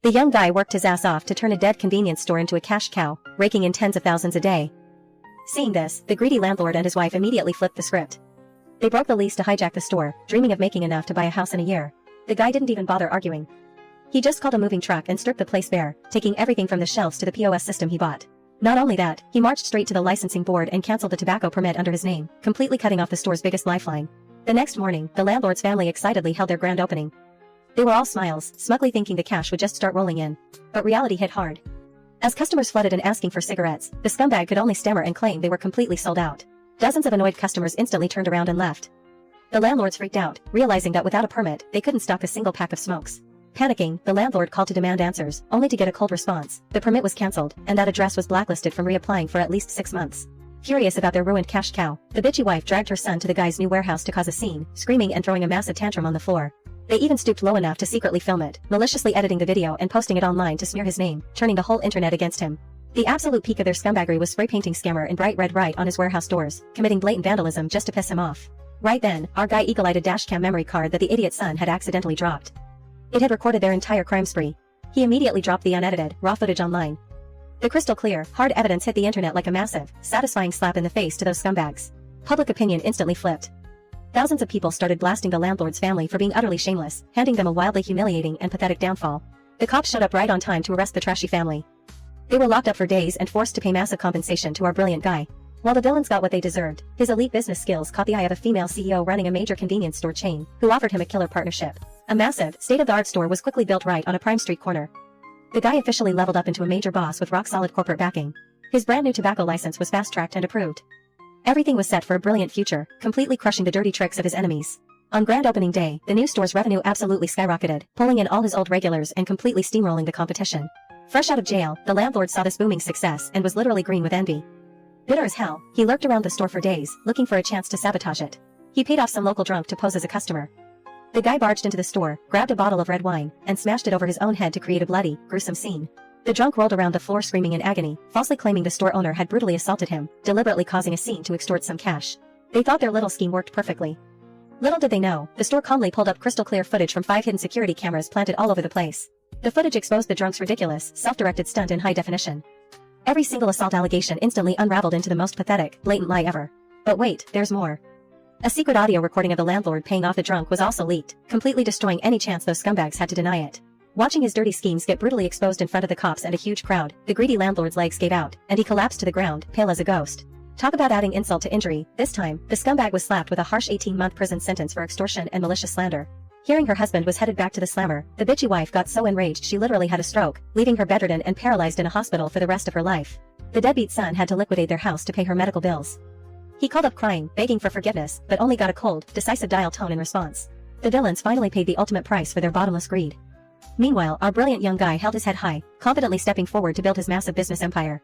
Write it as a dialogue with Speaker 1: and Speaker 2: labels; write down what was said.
Speaker 1: The young guy worked his ass off to turn a dead convenience store into a cash cow, raking in tens of thousands a day. Seeing this, the greedy landlord and his wife immediately flipped the script. They broke the lease to hijack the store, dreaming of making enough to buy a house in a year. The guy didn't even bother arguing. He just called a moving truck and stripped the place bare, taking everything from the shelves to the POS system he bought. Not only that, he marched straight to the licensing board and canceled the tobacco permit under his name, completely cutting off the store's biggest lifeline. The next morning, the landlord's family excitedly held their grand opening. They were all smiles, smugly thinking the cash would just start rolling in. But reality hit hard. As customers flooded in asking for cigarettes, the scumbag could only stammer and claim they were completely sold out. Dozens of annoyed customers instantly turned around and left. The landlords freaked out, realizing that without a permit, they couldn't stock a single pack of smokes. Panicking, the landlord called to demand answers, only to get a cold response. The permit was cancelled, and that address was blacklisted from reapplying for at least 6 months. Furious about their ruined cash cow, the bitchy wife dragged her son to the guy's new warehouse to cause a scene, screaming and throwing a massive tantrum on the floor. They even stooped low enough to secretly film it, maliciously editing the video and posting it online to smear his name, turning the whole internet against him. The absolute peak of their scumbaggery was spray painting scammer in bright red right on his warehouse doors, committing blatant vandalism just to piss him off. Right then, our guy eagle-eyed a dashcam memory card that the idiot son had accidentally dropped. It had recorded their entire crime spree. He immediately dropped the unedited, raw footage online. The crystal clear, hard evidence hit the internet like a massive, satisfying slap in the face to those scumbags. Public opinion instantly flipped. Thousands of people started blasting the landlord's family for being utterly shameless, handing them a wildly humiliating and pathetic downfall. The cops showed up right on time to arrest the trashy family. They were locked up for days and forced to pay massive compensation to our brilliant guy. While the villains got what they deserved, his elite business skills caught the eye of a female CEO running a major convenience store chain, who offered him a killer partnership. A massive, state-of-the-art store was quickly built right on a prime street corner. The guy officially leveled up into a major boss with rock-solid corporate backing. His brand new tobacco license was fast-tracked and approved. Everything was set for a brilliant future, completely crushing the dirty tricks of his enemies. On grand opening day, the new store's revenue absolutely skyrocketed, pulling in all his old regulars and completely steamrolling the competition. Fresh out of jail, the landlord saw this booming success and was literally green with envy. Bitter as hell, he lurked around the store for days, looking for a chance to sabotage it. He paid off some local drunk to pose as a customer. The guy barged into the store, grabbed a bottle of red wine, and smashed it over his own head to create a bloody, gruesome scene. The drunk rolled around the floor screaming in agony, falsely claiming the store owner had brutally assaulted him, deliberately causing a scene to extort some cash. They thought their little scheme worked perfectly. Little did they know, the store calmly pulled up crystal-clear footage from 5 hidden security cameras planted all over the place. The footage exposed the drunk's ridiculous, self-directed stunt in high definition. Every single assault allegation instantly unraveled into the most pathetic, blatant lie ever. But wait, there's more. A secret audio recording of the landlord paying off the drunk was also leaked, completely destroying any chance those scumbags had to deny it. Watching his dirty schemes get brutally exposed in front of the cops and a huge crowd, the greedy landlord's legs gave out, and he collapsed to the ground, pale as a ghost. Talk about adding insult to injury, this time, the scumbag was slapped with a harsh 18-month prison sentence for extortion and malicious slander. Hearing her husband was headed back to the slammer, the bitchy wife got so enraged she literally had a stroke, leaving her bedridden and paralyzed in a hospital for the rest of her life. The deadbeat son had to liquidate their house to pay her medical bills. He called up crying, begging for forgiveness, but only got a cold, decisive dial tone in response. The villains finally paid the ultimate price for their bottomless greed. Meanwhile, our brilliant young guy held his head high, confidently stepping forward to build his massive business empire.